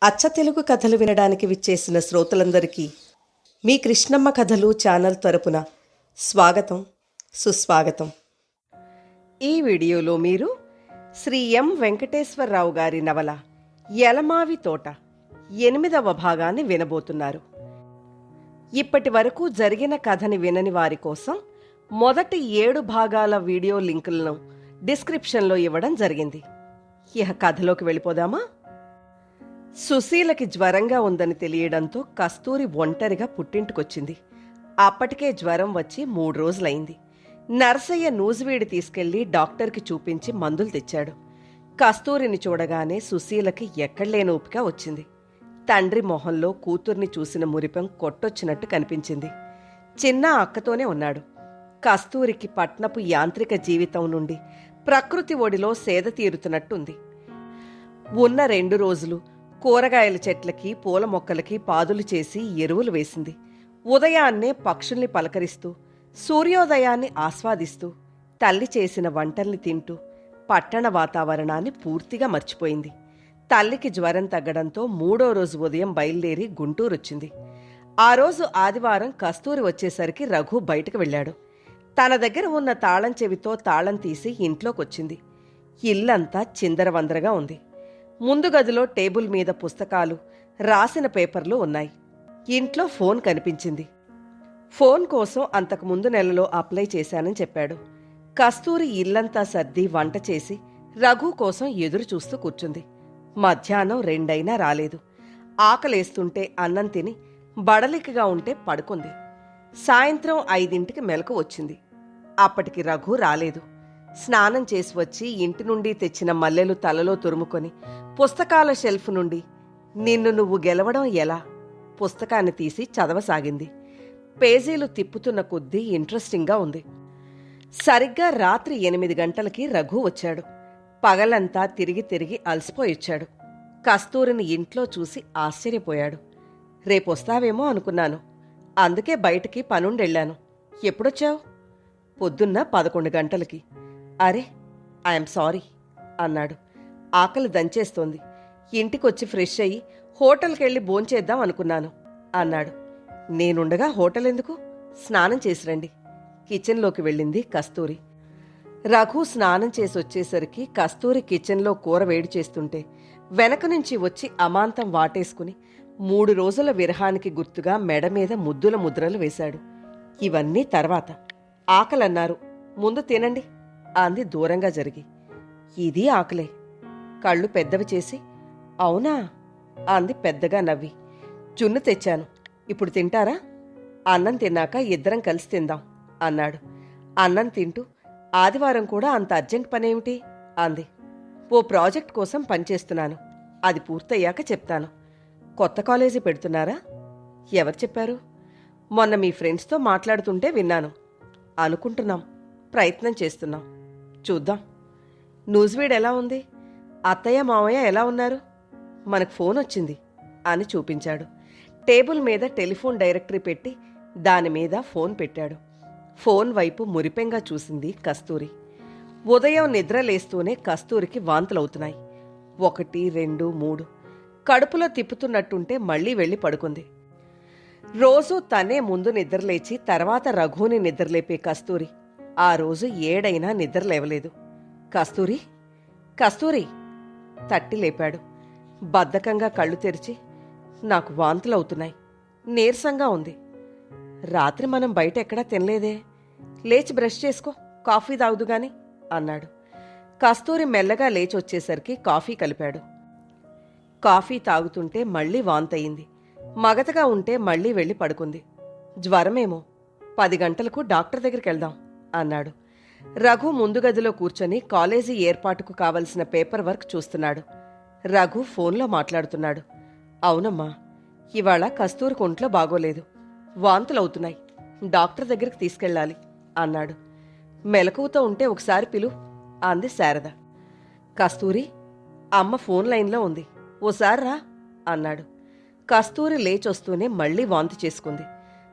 అచ్చ తెలుగు కథలు వినడానికి విచ్చేసిన శ్రోతలందరికీ మీ కృష్ణమ్మ కథలు ఛానల్ తరపున స్వాగతం, సుస్వాగతం. ఈ వీడియోలో మీరు శ్రీ ఎం వెంకటేశ్వరరావు గారి నవల ఎలమావి తోట 8వ భాగాన్ని వినబోతున్నారు. ఇప్పటి వరకు జరిగిన కథని వినని వారి కోసం మొదటి 7 భాగాల వీడియో లింకులను డిస్క్రిప్షన్లో ఇవ్వడం జరిగింది. ఇక కథలోకి వెళ్ళిపోదామా? సుశీలకి జ్వరంగా ఉందని తెలియడంతో కస్తూరి ఒంటరిగా పుట్టింటికొచ్చింది. అప్పటికే జ్వరం వచ్చి 3 రోజులైంది. నర్సయ్య నూజివీడి తీసుకెళ్లి డాక్టర్కి చూపించి మందులు తెచ్చాడు. కస్తూరిని చూడగానే సుశీలకి ఎక్కడలేని ఓపిక వచ్చింది. తండ్రి మొహంలో కూతుర్ని చూసిన మురిపం కొట్టొచ్చినట్టు కనిపించింది. చిన్న అక్కతోనే ఉన్నాడు. కస్తూరికి పట్నపు యాంత్రిక జీవితం నుండి ప్రకృతి ఒడిలో సేద తీరుతున్నట్టుంది. ఉన్న 2 రోజులు కూరగాయల చెట్లకి, పూల మొక్కలకి పాదులు చేసి ఎరువులు వేసింది. ఉదయాన్నే పక్షుల్ని పలకరిస్తూ, సూర్యోదయాన్ని ఆస్వాదిస్తూ, తల్లి చేసిన వంటల్ని తింటూ పట్టణ వాతావరణాన్ని పూర్తిగా మర్చిపోయింది. తల్లికి జ్వరం తగ్గడంతో 3వ రోజు ఉదయం బయలుదేరి గుంటూరొచ్చింది. ఆ రోజు ఆదివారం కస్తూరి వచ్చేసరికి రఘు బయటకు వెళ్ళాడు. తన దగ్గర ఉన్న తాళం చెవితో తాళం తీసి ఇంట్లోకొచ్చింది. ఇల్లంతా చిందరవందరగా ఉంది. ముందు గదిలో టేబుల్ మీద పుస్తకాలు, రాసిన పేపర్లు ఉన్నాయి. ఇంట్లో ఫోన్ కనిపించింది. ఫోన్ కోసం అంతకుముందు నెలలో అప్లై చేశానని చెప్పాడు. కస్తూరి ఇల్లంతా సర్ది వంట చేసి రఘు కోసం ఎదురు చూస్తూ కూర్చుంది. మధ్యాహ్నం 2 అయినా రాలేదు. ఆకలేస్తుంటే అన్నం తిని బడలికగా ఉంటే పడుకుంది. సాయంత్రం 5ంటికి మెలకు వచ్చింది. అప్పటికి రఘు రాలేదు. స్నానం చేసి వచ్చి ఇంటి నుండి తెచ్చిన మల్లెలు తలలో తురుముకొని పుస్తకాల షెల్ఫ్ నుండి నిన్ను నువ్వు గెలవడం ఎలా పుస్తకాన్ని తీసి చదవసాగింది. పేజీలు తిప్పుతున్న కొద్దీ ఇంట్రెస్టింగ్గా ఉంది. సరిగ్గా రాత్రి 8 గంటలకి రఘు వచ్చాడు. పగలంతా తిరిగి తిరిగి అలసిపోయొచ్చాడు. కస్తూరిని ఇంట్లో చూసి ఆశ్చర్యపోయాడు. రేపొస్తావేమో అనుకున్నాను, అందుకే బయటికి పనుండెళ్ళాను. ఎప్పుడొచ్చావు? పొద్దున్న 11 గంటలకి. అరే, ఐఎమ్ సారీ అన్నాడు. ఆకలి దంచేస్తోంది. ఇంటికొచ్చి ఫ్రెష్ అయ్యి హోటల్కెళ్ళి భోంచేద్దాం అనుకున్నాను అన్నాడు. నేనుండగా హోటల్ ఎందుకు? స్నానం చేసిరండి. కిచెన్లోకి వెళ్ళింది కస్తూరి. రఘు స్నానం చేసి వచ్చేసరికి కస్తూరి కిచెన్లో కూర వేడి చేస్తుంటే వెనక నుంచి వచ్చి అమాంతం వాటేసుకుని 3 రోజుల విరహానికి గుర్తుగా మెడ మీద ముద్దుల ముద్రలు వేశాడు. ఇవన్నీ తర్వాత. ఆకలన్నారు, ముందు తినండి అంది దూరంగా జరిగి. ఇది ఆకలే. కళ్ళు పెద్దవి చేసి అవునా అంది పెద్దగా నవ్వి. జున్ను తెచ్చాను, ఇప్పుడు తింటారా? అన్నం తిన్నాక ఇద్దరం కలిసి తిందాం అన్నాడు. అన్నం తింటూ ఆదివారం కూడా అంత అర్జెంట్ పనేమిటి అంది. ఓ ప్రాజెక్ట్ కోసం పనిచేస్తున్నాను, అది పూర్తయ్యాక చెప్తాను. కొత్త కాలేజీ పెడుతున్నారా? ఎవరు చెప్పారు? మొన్న మీ ఫ్రెండ్స్తో మాట్లాడుతుంటే విన్నాను. అనుకుంటున్నాం, ప్రయత్నం చేస్తున్నాం, చూద్దాం. నూజివీడ్ ఎలా ఉంది? అత్తయ్య మామయ్య ఎలా ఉన్నారు? మనకు ఫోన్ వచ్చింది అని చూపించాడు. టేబుల్ మీద టెలిఫోన్ డైరెక్టరీ పెట్టి దాని మీద ఫోన్ పెట్టాడు. ఫోన్ వైపు మురిపెంగా చూసింది కస్తూరి. ఉదయం నిద్ర లేస్తూనే కస్తూరికి వాంతులవుతున్నాయి. 1, 2, 3 కడుపులో తిప్పుతున్నట్టుంటే మళ్లీ వెళ్ళి పడుకుంది. రోజూ తనే ముందు నిద్రలేచి తర్వాత రఘుని నిద్రలేపే కస్తూరి ఆ రోజు 7 అయినా నిద్రలేవలేదు. కస్తూరి, కస్తూరి తట్టి లేపాడు. బద్ధకంగా కళ్ళు తెరిచి, నాకు వాంతులవుతున్నాయి, నీరసంగా ఉంది. రాత్రి మనం బయట ఎక్కడా తినలేదే, లేచి బ్రష్ చేసుకో, కాఫీ తాగుదుగాని అన్నాడు. కస్తూరి మెల్లగా లేచొచ్చేసరికి కాఫీ కలిపాడు. కాఫీ తాగుతుంటే మళ్లీ వాంతయింది. మగతగా ఉంటే మళ్లీ వెళ్ళి పడుకుంది. జ్వరమేమో, 10 గంటలకు డాక్టర్ దగ్గరికి వెళ్దాం అన్నాడు. రఘు ముందు గదిలో కూర్చొని కాలేజీ ఏర్పాటుకు కావలసిన పేపర్ వర్క్ చూస్తున్నాడు. రఘు ఫోన్లో మాట్లాడుతున్నాడు. అవునమ్మా, ఇవాళ కస్తూరికి ఒంట్లో బాగోలేదు, వాంతులవుతున్నాయి, డాక్టర్ దగ్గరికి తీసుకెళ్ళాలి అన్నాడు. మెలకువతో ఉంటే ఒకసారి పిలు అంది శారద. కస్తూరి, అమ్మ ఫోన్ లైన్లో ఉంది, ఓసారి రా అన్నాడు. కస్తూరి లేచొస్తూనే మళ్లీ వాంతి చేసుకుంది.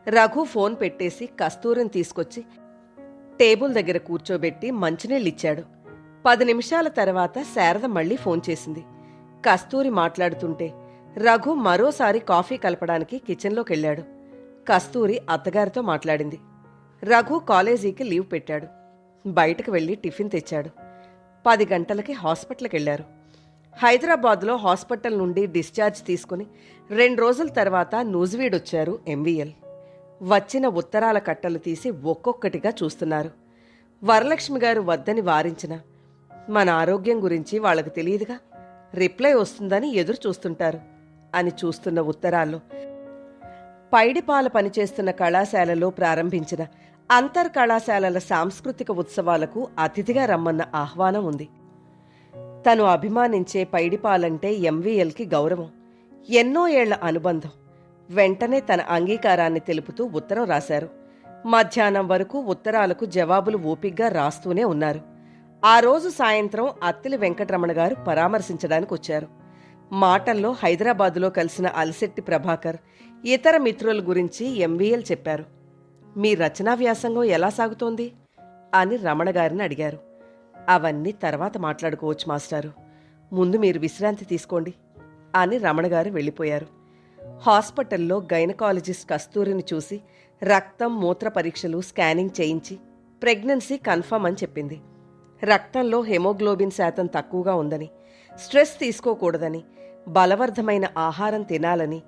రఘు ఫోన్ పెట్టేసి కస్తూరిని తీసుకొచ్చి టేబుల్ దగ్గర కూర్చోబెట్టి మంచినీళ్ళిచ్చాడు. 10 నిమిషాల తర్వాత శారద మళ్లీ ఫోన్ చేసింది. కస్తూరి మాట్లాడుతుంటే రఘు మరోసారి కాఫీ కలపడానికి కిచెన్లోకెళ్ళాడు. కస్తూరి అత్తగారితో మాట్లాడింది. రఘు కాలేజీకి లీవ్ పెట్టాడు. బయటకు వెళ్లి టిఫిన్ తెచ్చాడు. 10 గంటలకి హాస్పిటల్కెళ్లారు. హైదరాబాద్లో హాస్పిటల్ నుండి డిశ్చార్జ్ తీసుకుని 2 రోజుల తర్వాత నూజివీడొచ్చారు ఎంవీఎల్. వచ్చిన ఉత్తరాల కట్టలు తీసి ఒక్కొక్కటిగా చూస్తున్నారు. వరలక్ష్మి గారు వద్దని వారించిన మన ఆరోగ్యం గురించి వాళ్లకు తెలియదుగా, రిప్లై వస్తుందని ఎదురు చూస్తుంటారు అని చూస్తున్న ఉత్తరాల్లో పైడిపాల పనిచేస్తున్న కళాశాలలో ప్రారంభించిన అంతర్ కళాశాలల సాంస్కృతిక ఉత్సవాలకు అతిథిగా రమ్మన్న ఆహ్వానం ఉంది. తను అభిమానించే పైడిపాలంటే ఎంవీఎల్కి గౌరవం, ఎన్నో ఏళ్ల అనుబంధం. వెంటనే తన అంగీకారాన్ని తెలుపుతూ ఉత్తరం రాశారు. మధ్యాహ్నం వరకు ఉత్తరాలకు జవాబులు ఓపిగ్గా రాస్తూనే ఉన్నారు. ఆ రోజు సాయంత్రం అత్తిలి వెంకటరమణ గారు పరామర్శించడానికి వచ్చారు. మాటల్లో హైదరాబాదులో కలిసిన అలిశెట్టి ప్రభాకర్, ఇతర మిత్రుల గురించి ఎంవీఎల్ చెప్పారు. మీ రచనా వ్యాసంగం ఎలా సాగుతోంది అని రమణగారిని అడిగారు. అవన్నీ తర్వాత మాట్లాడుకోవచ్చు మాస్టారు, ముందు మీరు విశ్రాంతి తీసుకోండి అని రమణగారు వెళ్ళిపోయారు. హాస్పిటల్లో గైనకాలజిస్ట్ కస్తూరిని చూసి రక్తం, మూత్ర పరీక్షలు, స్కానింగ్ చేయించి ప్రెగ్నెన్సీ కన్ఫర్మ్ అని చెప్పింది. రక్తంలో హెమోగ్లోబిన్ శాతం తక్కువగా ఉందని, స్ట్రెస్ తీసుకోకూడదని, బలవర్ధమైన ఆహారం తినాలని,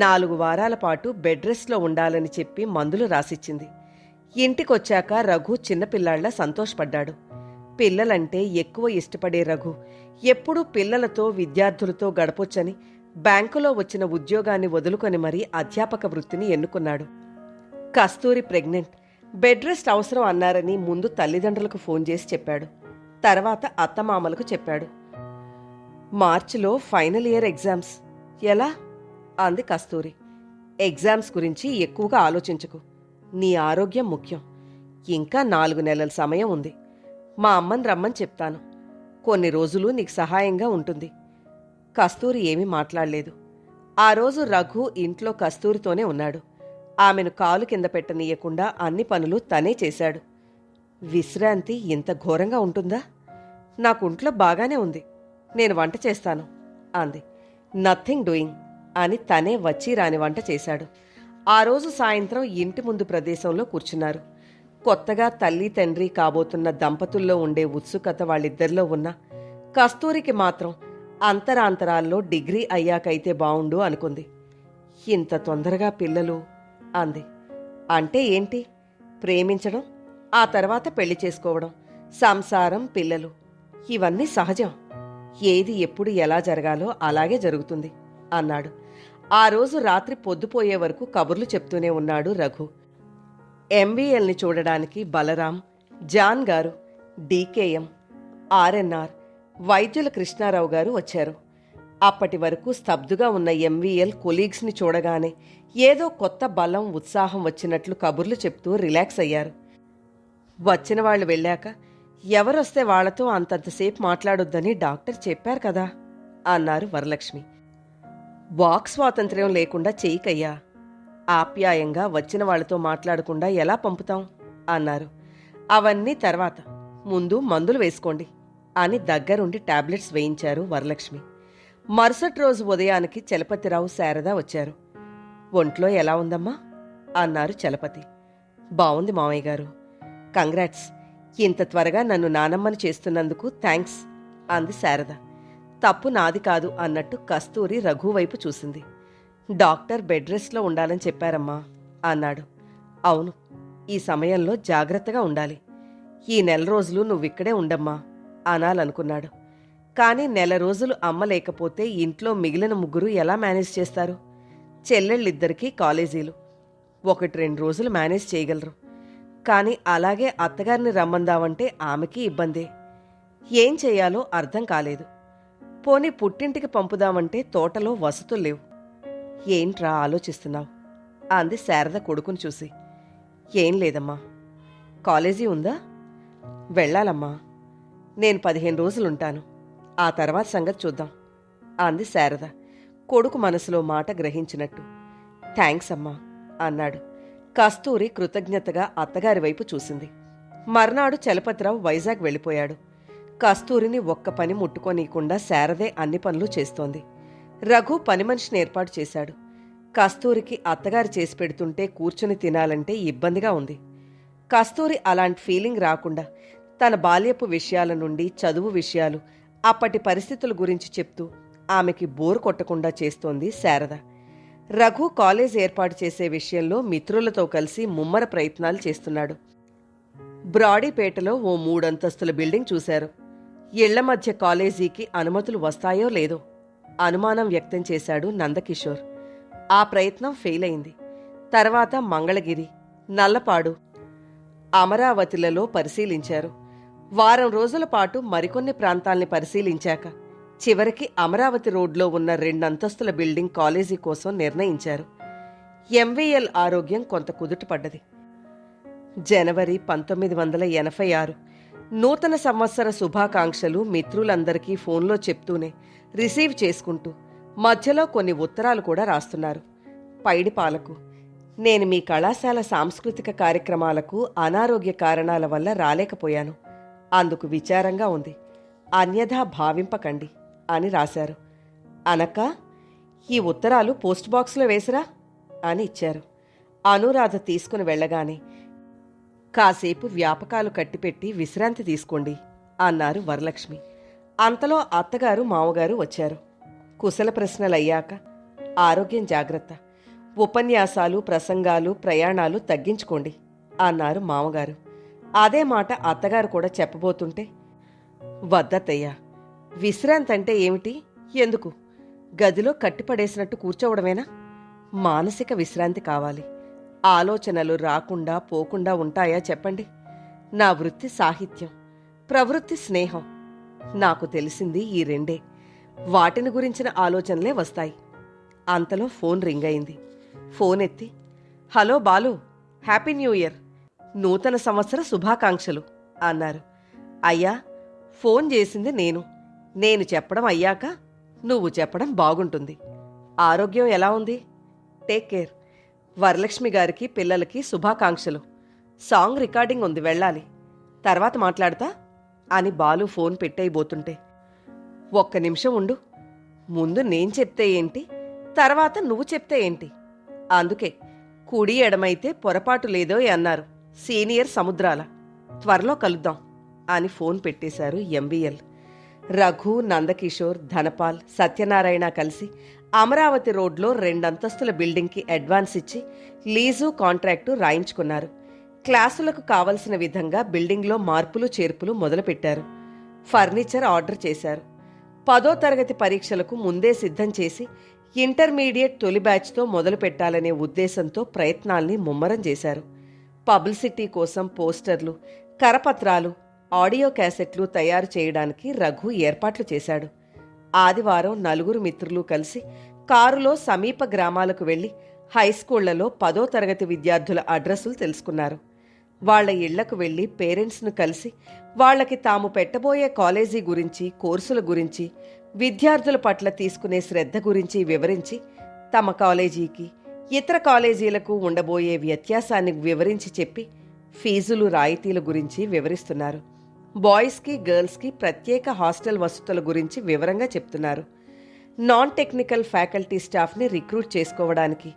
4 వారాల పాటు బెడ్ రెస్ట్లో ఉండాలని చెప్పి మందులు రాసిచ్చింది. ఇంటికొచ్చాక రఘు చిన్నపిల్లాళ్ల సంతోషపడ్డాడు. పిల్లలంటే ఎక్కువ ఇష్టపడే రఘు ఎప్పుడూ పిల్లలతో, విద్యార్థులతో గడపొచ్చని బ్యాంకులో వచ్చిన ఉద్యోగాన్ని వదులుకొని మరీ అధ్యాపక వృత్తిని ఎన్నుకున్నాడు. కస్తూరి ప్రెగ్నెంట్, బెడ్ రెస్ట్ అవసరం అన్నారని ముందు తల్లిదండ్రులకు ఫోన్ చేసి చెప్పాడు. తర్వాత అత్తమామలకు చెప్పాడు. మార్చిలో ఫైనల్ ఇయర్ ఎగ్జామ్స్. ఎలా అంది కస్తూరి. ఎగ్జామ్స్ గురించి ఎక్కువగా ఆలోచించకు, నీ ఆరోగ్యం ముఖ్యం. ఇంకా 4 నెలల సమయం ఉంది. మా అమ్మని రమ్మని చెప్తాను, కొన్ని రోజులు నీకు సహాయంగా ఉంటుంది. కస్తూరి ఏమీ మాట్లాడలేదు. ఆ రోజు రఘు ఇంట్లో కస్తూరితోనే ఉన్నాడు. ఆమెను కాలు కింద పెట్టనీయకుండా అన్ని పనులు తనే చేశాడు. విశ్రాంతి ఇంత ఘోరంగా ఉంటుందా? నాకుంట్లో బాగానే ఉంది, నేను వంట చేస్తాను అంది. నథింగ్ డూయింగ్ అని తనే వచ్చి రాని వంట చేశాడు. ఆ రోజు సాయంత్రం ఇంటి ముందు ప్రదేశంలో కూర్చున్నారు. కొత్తగా తల్లి తండ్రి కాబోతున్న దంపతుల్లో ఉండే ఉత్సుకత వాళ్ళిద్దరిలో ఉన్న కస్తూరికి మాత్రం అంతరాంతరాల్లో డిగ్రీ అయ్యాకైతే బావుండు అనుకుంది. ఇంత తొందరగా పిల్లలు అంది. అంటే ఏంటి? ప్రేమించడం, ఆ తర్వాత పెళ్లి చేసుకోవడం, సంసారం, పిల్లలు, ఇవన్నీ సహజం. ఏది ఎప్పుడు ఎలా జరగాలో అలాగే జరుగుతుంది అన్నాడు. ఆ రోజు రాత్రి పొద్దుపోయే వరకు కబుర్లు చెప్తూనే ఉన్నాడు రఘు. ఎంవీఎల్ని చూడడానికి బలరాం, జాన్ గారు, డీకేఎం, ఆర్ఎన్ఆర్, వైద్యుల కృష్ణారావు గారు వచ్చారు. అప్పటి వరకు స్తబ్దుగా ఉన్న ఎంవీఎల్ కొలీగ్స్ని చూడగానే ఏదో కొత్త బలం, ఉత్సాహం వచ్చినట్లు కబుర్లు చెప్తూ రిలాక్స్ అయ్యారు. వచ్చిన వాళ్ళు వెళ్ళాక ఎవరొస్తే వాళ్లతో అంతంతసేపు మాట్లాడొద్దని డాక్టర్ చెప్పారు కదా అన్నారు వరలక్ష్మి. వాక్ స్వాతంత్ర్యం లేకుండా చెయ్యికయ్యా, ఆప్యాయంగా వచ్చిన వాళ్లతో మాట్లాడకుండా ఎలా పంపుతాం అన్నారు. అవన్నీ తర్వాత, ముందు మందులు వేసుకోండి అని దగ్గరుండి టాబ్లెట్స్ వేయించారు వరలక్ష్మి. మరుసటి రోజు ఉదయానికి చలపతిరావు, శారద వచ్చారు. ఒంట్లో ఎలా ఉందమ్మా అన్నారు చలపతి. బావుంది మామయ్య గారు, కంగ్రాట్స్, ఇంత త్వరగా నన్ను నానమ్మని చేస్తున్నందుకు థ్యాంక్స్ అంది శారద. తప్పు నాది కాదు అన్నట్టు కస్తూరి రఘు వైపు చూసింది. డాక్టర్ బెడ్ రెస్ట్లో ఉండాలని చెప్పారమ్మా అన్నాడు. అవును, ఈ సమయంలో జాగ్రత్తగా ఉండాలి. ఈ 1 రోజులు నువ్విక్కడే ఉండమ్మా అనాలనుకున్నాడు. కానీ 1 రోజులు అమ్మ లేకపోతే ఇంట్లో మిగిలిన 3 ఎలా మేనేజ్ చేస్తారు? చెల్లెళ్ళిద్దరికీ కాలేజీలు, 1-2 రోజులు మేనేజ్ చేయగలరు. కానీ అలాగే అత్తగారిని రమ్మందామంటే ఆమెకి ఇబ్బందే. ఏం చెయ్యాలో అర్థం కాలేదు. పోనీ పుట్టింటికి పంపుదామంటే తోటలో వసతులు లేవు. ఏంట్రా ఆలోచిస్తున్నావు అంది శారద కొడుకుని చూసి. ఏం లేదమ్మా. కాలేజీ ఉందా? వెళ్ళాలమ్మా. నేను 15 రోజులుంటాను, ఆ తర్వాత సంగతి చూద్దాం అంది శారద, కొడుకు మనసులో మాట గ్రహించినట్టు. థ్యాంక్స్ అమ్మా అన్నాడు. కస్తూరి కృతజ్ఞతగా అత్తగారి వైపు చూసింది. మర్నాడు చలపతిరావు వైజాగ్ వెళ్ళిపోయాడు. కస్తూరిని ఒక్క పని ముట్టుకోనీయకుండా శారదే అన్ని పనులు చేస్తోంది. రఘు పని మనిషిని ఏర్పాటు చేశాడు. కస్తూరికి అత్తగారు చేసి పెడుతుంటే కూర్చుని తినాలంటే ఇబ్బందిగా ఉంది. కస్తూరి అలాంటి ఫీలింగ్ రాకుండా తన బాల్యపు విషయాల నుండి చదువు విషయాలు, అప్పటి పరిస్థితుల గురించి చెప్తూ ఆమెకి బోరు కొట్టకుండా చేస్తోంది శారద. రఘు కాలేజ్ ఏర్పాటు చేసే విషయంలో మిత్రులతో కలిసి ముమ్మర ప్రయత్నాలు చేస్తున్నాడు. బ్రాడీపేటలో ఓ 3 అంతస్తుల బిల్డింగ్ చూశారు. ఇళ్ల మధ్య కాలేజీకి అనుమతులు వస్తాయో లేదో అనుమానం వ్యక్తం చేశాడు నందకిషోర్. ఆ ప్రయత్నం ఫెయిల్ అయింది. తర్వాత మంగళగిరి, నల్లపాడు, అమరావతిలలో పరిశీలించారు. వారం రోజుల పాటు మరికొన్ని ప్రాంతాల్ని పరిశీలించాక చివరికి అమరావతి రోడ్లో ఉన్న 2 అంతస్తుల బిల్డింగ్ కాలేజీ కోసం నిర్ణయించారు. ఎంవీఎల్ ఆరోగ్యం కొంత కుదుటపడ్డది. జనవరి 1986 నూతన సంవత్సర శుభాకాంక్షలు మిత్రులందరికీ ఫోన్లో చెప్తూనే రిసీవ్ చేసుకుంటూ మధ్యలో కొన్ని ఉత్తరాలు కూడా రాస్తున్నారు. పైడిపాలకు, నేను మీ కళాశాల సాంస్కృతిక కార్యక్రమాలకు అనారోగ్య కారణాల వల్ల రాలేకపోయాను. అందుకు విచారంగా ఉంది. అన్యథా భావింపకండి అని రాశారు. అనక, ఈ ఉత్తరాలు పోస్ట్ బాక్స్లో వేసిరా అని ఇచ్చారు. అనురాధ తీసుకుని వెళ్ళగానే, కాసేపు వ్యాపకాలు కట్టిపెట్టి విశ్రాంతి తీసుకోండి అన్నారు వరలక్ష్మి. అంతలో అత్తగారు మామగారు వచ్చారు. కుశల ప్రశ్నలయ్యాక, ఆరోగ్యం జాగ్రత్త, ఉపన్యాసాలు, ప్రసంగాలు, ప్రయాణాలు తగ్గించుకోండి అన్నారు మామగారు. అదే మాట అత్తగారు కూడా చెప్పబోతుంటే, వద్దత్తయ్యా, విశ్రాంతి అంటే ఏమిటి, ఎందుకు, గదిలో కట్టిపడేసినట్టు కూర్చోవడమేనా? మానసిక విశ్రాంతి కావాలి. ఆలోచనలు రాకుండా పోకుండా ఉంటాయా చెప్పండి? నా వృత్తి సాహిత్యం, ప్రవృత్తి స్నేహం. నాకు తెలిసింది ఈ 2. వాటిని గురించిన ఆలోచనలే వస్తాయి. అంతలో ఫోన్ రింగ్ అయింది. ఫోన్ ఎత్తి, hello Balu, happy new year, నూతన సంవత్సర శుభాకాంక్షలు అన్నారు. అయ్యా, ఫోన్ చేసింది నేను చెప్పడం అయ్యాక నువ్వు చెప్పడం బాగుంటుంది. ఆరోగ్యం ఎలా ఉంది? Take care. వరలక్ష్మి గారికి, పిల్లలకి శుభాకాంక్షలు. సాంగ్ రికార్డింగ్ ఉంది, వెళ్ళాలి. తర్వాత మాట్లాడతా అని బాలు ఫోన్ పెట్టేయబోతుంటే, ఒక్క నిమిషం ఉండు, ముందు నేను చెప్తే ఏంటి, తర్వాత నువ్వు చెప్తే ఏంటి? అందుకే కుడి ఎడమైతే పొరపాటు లేదో అన్నారు సీనియర్ సముద్రాల. త్వరలో కలుద్దాం అని ఫోన్ పెట్టేశారు ఎంవీఎల్. రఘు, నందకిషోర్, ధనపాల్, సత్యనారాయణ కలిసి అమరావతి రోడ్లో 2 అంతస్తుల బిల్డింగ్కి అడ్వాన్స్ ఇచ్చి లీజు కాంట్రాక్టు రాయించుకున్నారు. క్లాసులకు కావలసిన విధంగా బిల్డింగ్లో మార్పులు చేర్పులు మొదలుపెట్టారు. ఫర్నిచర్ ఆర్డర్ చేశారు. 10వ తరగతి పరీక్షలకు ముందే సిద్ధం చేసి ఇంటర్మీడియట్ తొలి బ్యాచ్తో మొదలు పెట్టాలనే ఉద్దేశంతో ప్రయత్నాల్ని ముమ్మరం చేశారు. పబ్లిసిటీ కోసం పోస్టర్లు, కరపత్రాలు, ఆడియో క్యాసెట్లు తయారు చేయడానికి రఘు ఏర్పాట్లు చేశాడు. ఆదివారం 4 మిత్రులు కలిసి కారులో సమీప గ్రామాలకు వెళ్లి హైస్కూళ్లలో 10వ తరగతి విద్యార్థుల అడ్రస్సులు తెలుసుకున్నారు. వాళ్ల ఇళ్లకు వెళ్లి పేరెంట్స్ను కలిసి వాళ్లకి తాము పెట్టబోయే కాలేజీ గురించి, కోర్సుల గురించి, విద్యార్థుల పట్ల తీసుకునే శ్రద్ధ గురించి వివరించి తమ కాలేజీకి, ఇతర కాలేజీలకు ఉండబోయే వ్యత్యాసాన్ని వివరించి చెప్పి ఫీజులు, రాయితీల గురించి వివరిస్తున్నారు. బాయ్స్కి, గర్ల్స్కి ప్రత్యేక హాస్టల్ వసతుల గురించి వివరంగా చెప్తున్నారు. నాన్ టెక్నికల్ ఫ్యాకల్టీ స్టాఫ్ని రిక్రూట్ చేసుకోవడానికి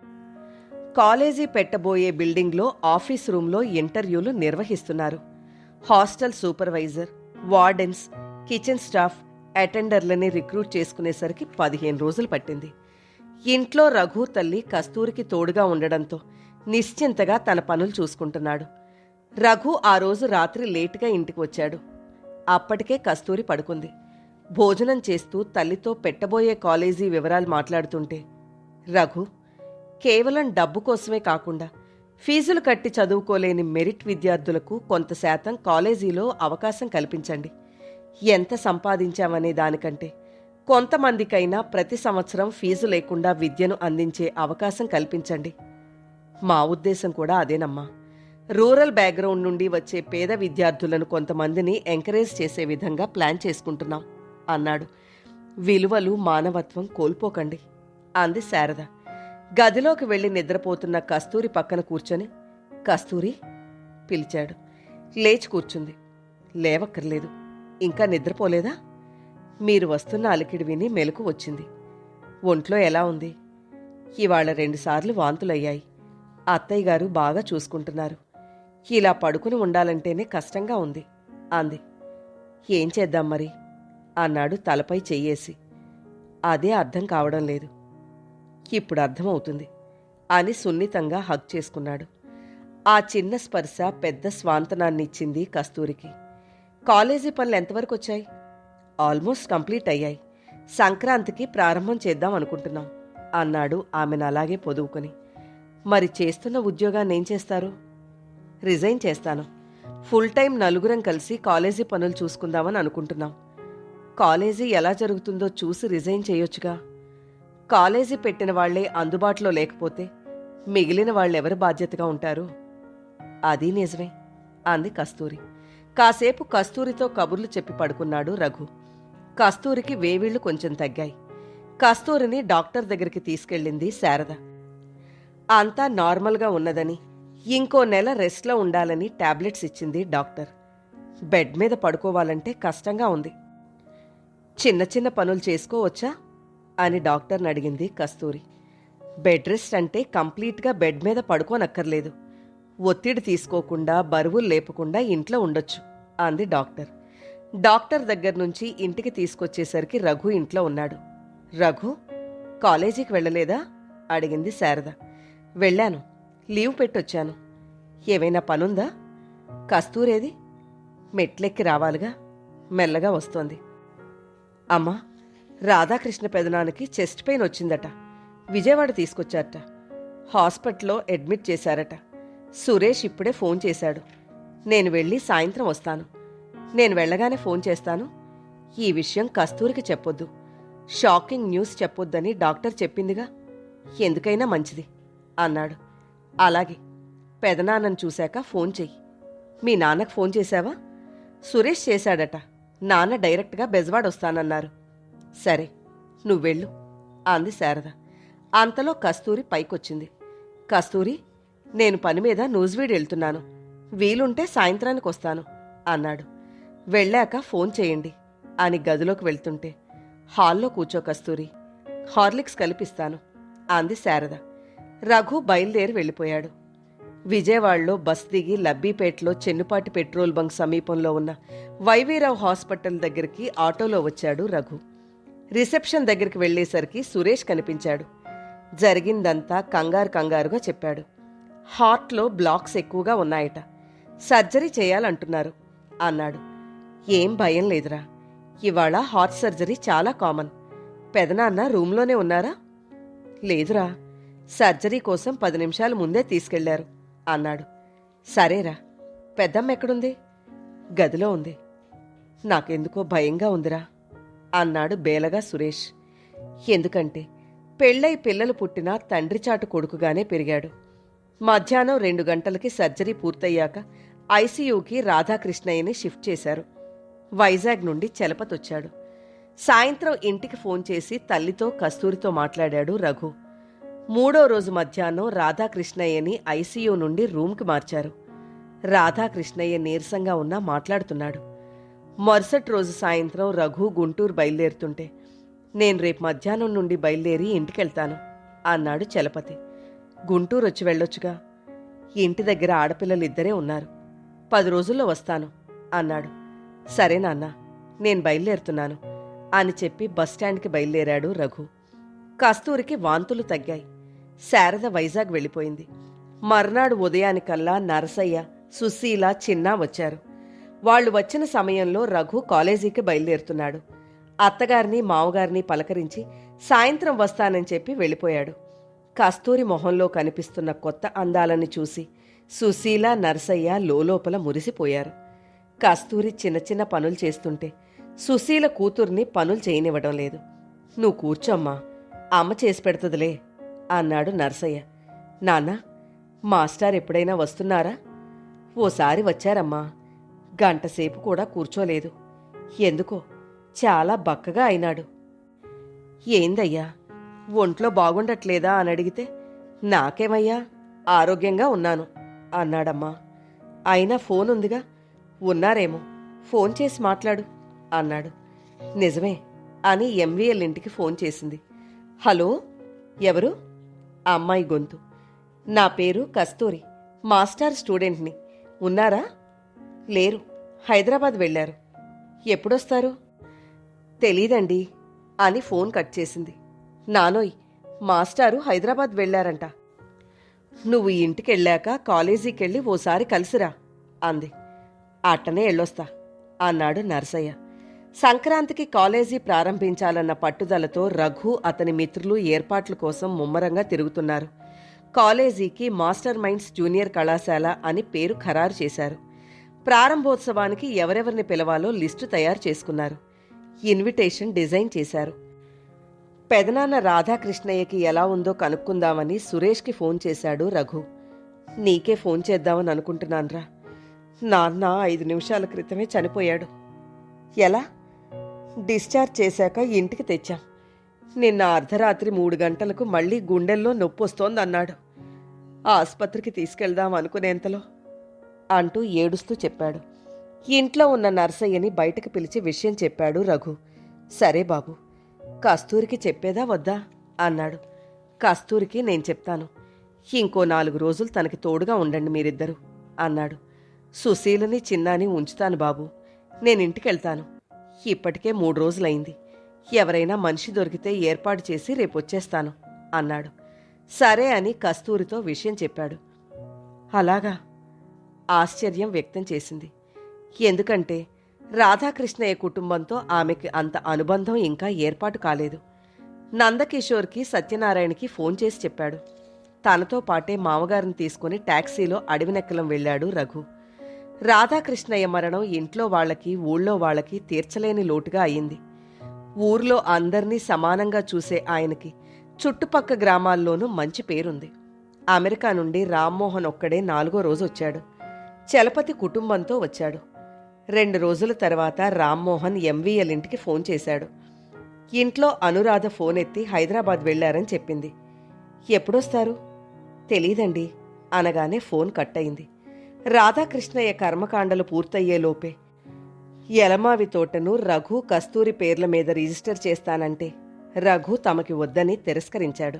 కాలేజీ పెట్టబోయే బిల్డింగ్లో ఆఫీస్ రూమ్లో ఇంటర్వ్యూలు నిర్వహిస్తున్నారు. Hostel supervisor, wardens, kitchen staff, అటెండర్లని రిక్రూట్ చేసుకునేసరికి 15 రోజులు పట్టింది. ఇంట్లో రఘు తల్లి కస్తూరికి తోడుగా ఉండడంతో నిశ్చింతగా తన పనులు చూసుకుంటున్నాడు. రఘు ఆ రోజు రాత్రి లేటుగా ఇంటికి వచ్చాడు. అప్పటికే కస్తూరి పడుకుంది. భోజనం చేస్తూ తల్లితో పెట్టబోయే కాలేజీ వివరాలు మాట్లాడుతుంటే, రఘు, కేవలం డబ్బు కోసమే కాకుండా ఫీజులు కట్టి చదువుకోలేని మెరిట్ విద్యార్థులకు కొంత శాతం కాలేజీలో అవకాశం కల్పించండి. ఎంత సంపాదించామనే దానికంటే కొంతమందికైనా ప్రతి సంవత్సరం ఫీజు లేకుండా విద్యను అందించే అవకాశం కల్పించండి. మా ఉద్దేశం కూడా అదేనమ్మా. రూరల్ బ్యాక్గ్రౌండ్ నుండి వచ్చే పేద విద్యార్థులను కొంతమందిని ఎంకరేజ్ చేసే విధంగా ప్లాన్ చేసుకుంటున్నాం అన్నాడు. విలువలు, మానవత్వం కోల్పోకండి అంది శారద. గదిలోకి వెళ్లి నిద్రపోతున్న కస్తూరి పక్కన కూర్చొని, కస్తూరి పిలిచాడు. లేచి కూర్చుంది. లేవక్కర్లేదు, ఇంకా నిద్రపోలేదా? మీరు వస్తున్న అలికిడి విని మెలకు వచ్చింది. ఒంట్లో ఎలా ఉంది? ఇవాళ 2 సార్లు వాంతులయ్యాయి. అత్తయ్య గారు బాగా చూసుకుంటున్నారు. ఇలా పడుకుని ఉండాలంటేనే కష్టంగా ఉంది అంది. ఏం చేద్దాం మరి అన్నాడు తలపై చెయ్యేసి. అదే అర్థం కావడం లేదు. ఇప్పుడు అర్థమవుతుంది అని సున్నితంగా హగ్ చేసుకున్నాడు. ఆ చిన్న స్పర్శ పెద్ద స్వాంతనాన్నిచ్చింది కస్తూరికి. కాలేజీ పనులు ఎంతవరకు వచ్చాయి? ఆల్మోస్ట్ కంప్లీట్ అయ్యాయి. సంక్రాంతికి ప్రారంభం చేద్దాం అనుకుంటున్నాం అన్నాడు ఆమెను అలాగే పొదువుకొని. మరి చేస్తున్న ఉద్యోగాన్ని ఏం చేస్తారు? రిజైన్ చేస్తాను. ఫుల్ టైం నలుగురం కలిసి కాలేజీ పనులు చూసుకుందామని అనుకుంటున్నాం. కాలేజీ ఎలా జరుగుతుందో చూసి రిజైన్ చేయొచ్చుగా. కాలేజీ పెట్టిన వాళ్లే అందుబాటులో లేకపోతే మిగిలిన వాళ్ళెవరు బాధ్యతగా ఉంటారు? అది నిజమే అంది కస్తూరి. కాసేపు కస్తూరితో కబుర్లు చెప్పి పడుకున్నాడు రఘు. కస్తూరికి వేవిళ్లు కొంచెం తగ్గాయి. కస్తూరిని డాక్టర్ దగ్గరికి తీసుకెళ్ళింది శారద. అంతా నార్మల్గా ఉన్నదని, ఇంకో నెల రెస్ట్లో ఉండాలని టాబ్లెట్స్ ఇచ్చింది డాక్టర్. బెడ్ మీద పడుకోవాలంటే కష్టంగా ఉంది. చిన్న చిన్న పనులు చేసుకోవచ్చా అని డాక్టర్ని అడిగింది కస్తూరి. బెడ్ రెస్ట్ అంటే కంప్లీట్గా బెడ్ మీద పడుకోనక్కర్లేదు. ఒత్తిడి తీసుకోకుండా బరువులు లేపకుండా ఇంట్లో ఉండొచ్చు అంది డాక్టర్. డాక్టర్ దగ్గర నుంచి ఇంటికి తీసుకొచ్చేసరికి రఘు ఇంట్లో ఉన్నాడు. రఘు, కాలేజీకి వెళ్ళలేదా అడిగింది శారద. వెళ్ళాను, లీవ్ పెట్టొచ్చాను. ఏమైనా పనుందా? కస్తూరేది? మెట్లెక్కి రావాలిగా, మెల్లగా వస్తోంది. అమ్మా, రాధాకృష్ణ పెదనానికి చెస్ట్ పెయిన్ వచ్చిందట. విజయవాడ తీసుకొచ్చారట. హాస్పిటల్లో అడ్మిట్ చేశారట. సురేష్ ఇప్పుడే ఫోన్ చేశాడు. నేను వెళ్ళి సాయంత్రం వస్తాను. నేను వెళ్ళగానే ఫోన్ చేస్తాను. ఈ విషయం కస్తూరికి చెప్పొద్దు. షాకింగ్ న్యూస్ చెప్పొద్దని డాక్టర్ చెప్పిందిగా. ఎందుకైనా మంచిది అన్నాడు. అలాగే, పెదనాన్నను చూశాక ఫోన్ చెయ్యి. మీ నాన్నకు ఫోన్ చేశావా? సురేష్ చేశాడట. నాన్న డైరెక్ట్గా బెజవాడ వస్తానన్నారు. సరే, నువ్వెళ్ళు అంది శారద. అంతలో కస్తూరి పైకొచ్చింది. కస్తూరి, నేను పని మీద నూజివీడు వెళ్తున్నాను. వీలుంటే సాయంత్రానికి వస్తాను అన్నాడు. వెళ్ళాక ఫోన్ చేయండి అని గదిలోకి వెళ్తుంటే, హాల్లో కూర్చో కస్తూరి, హార్లిక్స్ కలిపిస్తాను అంది శారద. రఘు బయలుదేరి వెళ్ళిపోయాడు. విజయవాడలో బస్ దిగి లబ్బీపేటలో చెన్నుపాటి పెట్రోల్ బంక్ సమీపంలో ఉన్న వైవీరావు హాస్పిటల్ దగ్గరికి ఆటోలో వచ్చాడు రఘు. రిసెప్షన్ దగ్గరికి వెళ్లేసరికి సురేష్ కనిపించాడు. జరిగిందంతా కంగారుగా చెప్పాడు. హార్ట్లో బ్లాక్స్ ఎక్కువగా ఉన్నాయట. సర్జరీ చేయాలంటున్నారు అన్నాడు. ఏం భయం లేదురా, ఇవాళ హార్ట్ సర్జరీ చాలా కామన్. పెదనాన్న రూంలోనే ఉన్నారా? లేదురా, సర్జరీ కోసం 10 నిమిషాల ముందే తీసుకెళ్లారు అన్నాడు. సరేరా, పెద్దమ్మ ఎక్కడుంది? గదిలో ఉంది. నాకెందుకో భయంగా ఉందిరా అన్నాడు బేలగా సురేష్. ఎందుకంటే పెళ్ళై పిల్లలు పుట్టినా తండ్రిచాటు కొడుకుగానే పెరిగాడు. మధ్యాహ్నం 2 గంటలకి సర్జరీ పూర్తయ్యాక ఐసీయూకి రాధాకృష్ణయ్యని షిఫ్ట్ చేశారు. వైజాగ్ నుండి చలపతొచ్చాడు. సాయంత్రం ఇంటికి ఫోన్ చేసి తల్లితో కస్తూరితో మాట్లాడాడు రఘు. 3వ రోజు మధ్యాహ్నం రాధాకృష్ణయ్యని ఐసీయూ నుండి రూమ్కి మార్చారు. రాధాకృష్ణయ్య నీరసంగా ఉన్నా మాట్లాడుతున్నాడు. మరుసటి రోజు సాయంత్రం రఘు గుంటూరు బయలుదేరుతుంటే, నేను రేపు మధ్యాహ్నం నుండి బయలుదేరి ఇంటికెళ్తాను అన్నాడు చలపతి. గుంటూరు వచ్చి వెళ్ళొచ్చుగా. ఇంటి దగ్గర ఆడపిల్లలిద్దరే ఉన్నారు. 10 రోజుల్లో వస్తాను అన్నాడు. సరే నాన్న, నేను బయలుదేరుతున్నాను అని చెప్పి బస్టాండ్కి బయలుదేరాడు రఘు. కస్తూరికి వాంతులు తగ్గాయి. శారద వైజాగ్ వెళ్ళిపోయింది. మర్నాడు ఉదయానికల్లా నరసయ్య, సుశీల, చిన్నా వచ్చారు. వాళ్లు వచ్చిన సమయంలో రఘు కాలేజీకి బయలుదేరుతున్నాడు. అత్తగారిని మామగారిని పలకరించి సాయంత్రం వస్తానని చెప్పి వెళ్ళిపోయాడు. కస్తూరి మొహంలో కనిపిస్తున్న కొత్త అందాలని చూసి సుశీల, నరసయ్య లోలోపల మురిసిపోయారు. కస్తూరి చిన్న చిన్న పనులు చేస్తుంటే సుశీల కూతుర్ని పనులు చేయనివ్వడం లేదు. నువ్వు కూర్చోమ్మా, అమ్మ చేసి పెడుతుందిలే అన్నాడు నరసయ్య. నాన్నా, మాస్టర్ ఎప్పుడైనా వస్తున్నారా? ఓసారి వచ్చారమ్మా. గంటసేపు కూడా కూర్చోలేదు. ఎందుకో చాలా బక్కగా అయినాడు. ఏందయ్యా, ఒంట్లో బాగుండట్లేదా అని అడిగితే, నాకేమయ్యా, ఆరోగ్యంగా ఉన్నాను అన్నాడమ్మా. అయినా ఫోన్ ఉందిగా, ఉన్నారేమో, ఫోన్ చేసి మాట్లాడు అన్నాడు. నిజమే అని ఎంవీఎల్ ఇంటికి ఫోన్ చేసింది. హలో, ఎవరు? ఆ అమ్మాయి గొంతు. నా పేరు కస్తూరి, మాస్టర్ స్టూడెంట్ని. ఉన్నారా? లేరు, హైదరాబాద్ వెళ్ళారు. ఎప్పుడొస్తారు? తెలీదండి అని ఫోన్ కట్ చేసింది. నానోయ్, మాస్టారు హైదరాబాద్ వెళ్ళారంట. నువ్వు ఇంటికెళ్ళాక కాలేజీకెళ్ళి ఓసారి కలిసిరా అంది. అట్టనే వెళ్ళొస్తా అన్నాడు నర్సయ్య. సంక్రాంతికి కాలేజీ ప్రారంభించాలన్న పట్టుదలతో రఘు అతని మిత్రులు ఏర్పాట్ల కోసం ముమ్మరంగా తిరుగుతున్నారు. కాలేజీకి మాస్టర్ మైండ్స్ జూనియర్ కళాశాల అని పేరు ఖరారు చేశారు. ప్రారంభోత్సవానికి ఎవరెవరిని పిలవాలో లిస్టు తయారు చేసుకున్నారు. ఇన్విటేషన్ డిజైన్ చేశారు. పెదనాన్న రాధాకృష్ణయ్యకి ఎలా ఉందో కనుక్కుందామని సురేష్కి ఫోన్ చేశాడు రఘు. నీకే ఫోన్ చేద్దామని అనుకుంటున్నాన్రా. నాన్న 5 నిమిషాల క్రితమే చనిపోయాడు. ఎలా? డిశ్చార్జ్ చేశాక ఇంటికి తెచ్చాం. నిన్న అర్ధరాత్రి 3 గంటలకు మళ్ళీ గుండెల్లో నొప్పొస్తోందన్నాడు. ఆస్పత్రికి తీసుకెళ్దాం అనుకునేంతలో అంటూ ఏడుస్తూ చెప్పాడు. ఇంట్లో ఉన్న నర్సయ్యని బయటకు పిలిచి విషయం చెప్పాడు రఘు. సరే బాబు, కస్తూరికి చెప్పేదా వద్దా అన్నాడు. కస్తూరికి నేను చెప్తాను. ఇంకో 4 రోజులు తనకి తోడుగా ఉండండి మీరిద్దరూ అన్నాడు. సుశీలని చిన్నాని ఉంచుతాను బాబు, నేనింటికెళ్తాను. ఇప్పటికే 3 రోజులైంది. ఎవరైనా మనిషి దొరికితే ఏర్పాటు చేసి రేపొచ్చేస్తాను అన్నాడు. సరే అని కస్తూరితో విషయం చెప్పాడు. అలాగా? ఆశ్చర్యం వ్యక్తం చేసింది. ఎందుకంటే రాధాకృష్ణయ్య కుటుంబంతో ఆమెకి అంత అనుబంధం ఇంకా ఏర్పాటు కాలేదు. నందకిషోర్కి సత్యనారాయణకి ఫోన్ చేసి చెప్పాడు. తనతో పాటే మామగారిని తీసుకుని టాక్సీలో అడవినెక్కలం వెళ్ళాడు రఘు. రాధాకృష్ణయ్య మరణం ఇంట్లో వాళ్ళకి ఊళ్ళో వాళ్ళకి తీర్చలేని లోటుగా అయింది. ఊర్లో అందర్నీ సమానంగా చూసే ఆయనకి చుట్టుపక్క గ్రామాల్లోనూ మంచి పేరుంది. అమెరికా నుండి రామ్మోహన్ ఒక్కడే 4వ రోజు వచ్చాడు. చలపతి కుటుంబంతో వచ్చాడు. 2 రోజుల తర్వాత రామ్మోహన్ ఎంవీఎల్ ఇంటికి ఫోన్ చేశాడు. ఇంట్లో అనురాధ ఫోన్ ఎత్తి హైదరాబాద్ వెళ్లారని చెప్పింది. ఎప్పుడొస్తారు? తెలీదండి అనగానే ఫోన్ కట్ అయింది. రాధాకృష్ణయ్య కర్మకాండలు పూర్తయ్యేలోపే యలమావి తోటను రఘు కస్తూరి పేర్ల మీద రిజిస్టర్ చేస్తానంటే రఘు తమకి వద్దని తిరస్కరించాడు.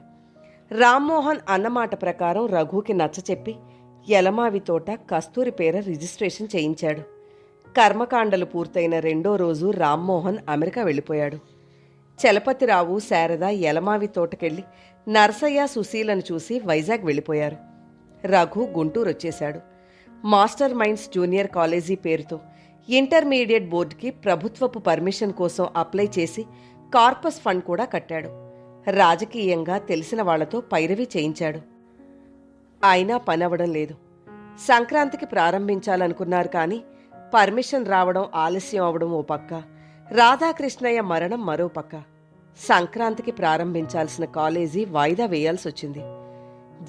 రామ్మోహన్ అన్నమాట ప్రకారం రఘుకి నచ్చచెప్పి యలమావి తోట కస్తూరి పేర రిజిస్ట్రేషన్ చేయించాడు. కర్మకాండలు పూర్తయిన 2వ రోజు రామ్మోహన్ అమెరికా వెళ్ళిపోయాడు. చలపతిరావు, శారద యలమావి తోటకెళ్ళి నర్సయ్య, సుశీలను చూసి వైజాగ్ వెళ్ళిపోయారు. రఘు గుంటూరు వచ్చేశాడు. మాస్టర్ మైండ్స్ జూనియర్ కాలేజీ పేరుతో ఇంటర్మీడియట్ బోర్డుకి ప్రభుత్వపు పర్మిషన్ కోసం అప్లై చేసి కార్పస్ ఫండ్ కూడా కట్టాడు. రాజకీయంగా తెలిసిన వాళ్లతో పైరవీ చేయించాడు. అయినా పనవడం లేదు. సంక్రాంతికి ప్రారంభించాలనుకున్నారు కానీ పర్మిషన్ రావడం ఆలస్యం అవడం ఓ పక్క, రాధాకృష్ణయ్య మరణం మరో పక్క. సంక్రాంతికి ప్రారంభించాల్సిన కాలేజీ వాయిదా వేయాల్సొచ్చింది.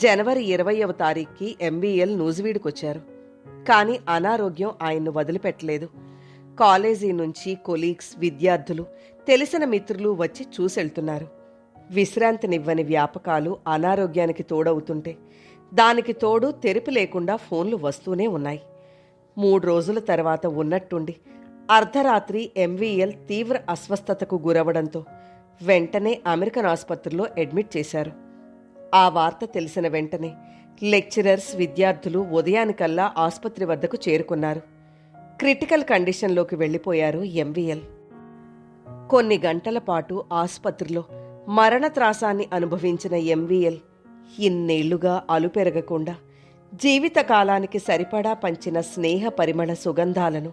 జనవరి 20వ తారీఖుకి ఎంబీఎల్ నూజివీడుకొచ్చారు. కానీ అనారోగ్యం ఆయన్ను వదిలిపెట్టలేదు. కాలేజీ నుంచి కొలీగ్స్, విద్యార్థులు, తెలిసిన మిత్రులు వచ్చి చూసెళ్తున్నారు. విశ్రాంతినివ్వని వ్యాపకాలు అనారోగ్యానికి తోడవుతుంటే దానికి తోడు తెరిపి లేకుండా ఫోన్లు వస్తూనే ఉన్నాయి. 3 రోజుల తర్వాత ఉన్నట్టుండి అర్ధరాత్రి ఎంవీఎల్ తీవ్ర అస్వస్థతకు గురవడంతో వెంటనే అమెరికన్ ఆసుపత్రిలో అడ్మిట్ చేశారు. ఆ వార్త తెలిసిన వెంటనే లెక్చరర్స్, విద్యార్థులు ఉదయానికల్లా ఆసుపత్రి వద్దకు చేరుకున్నారు. క్రిటికల్ కండిషన్లోకి వెళ్లిపోయారు ఎంవీఎల్. కొన్ని గంటల పాటు ఆసుపత్రిలో మరణత్రాసాన్ని అనుభవించిన ఎంవీఎల్ ఇన్నేళ్లుగా అలుపెరగకుండా జీవితకాలానికి సరిపడా పంచిన స్నేహ పరిమళ సుగంధాలను,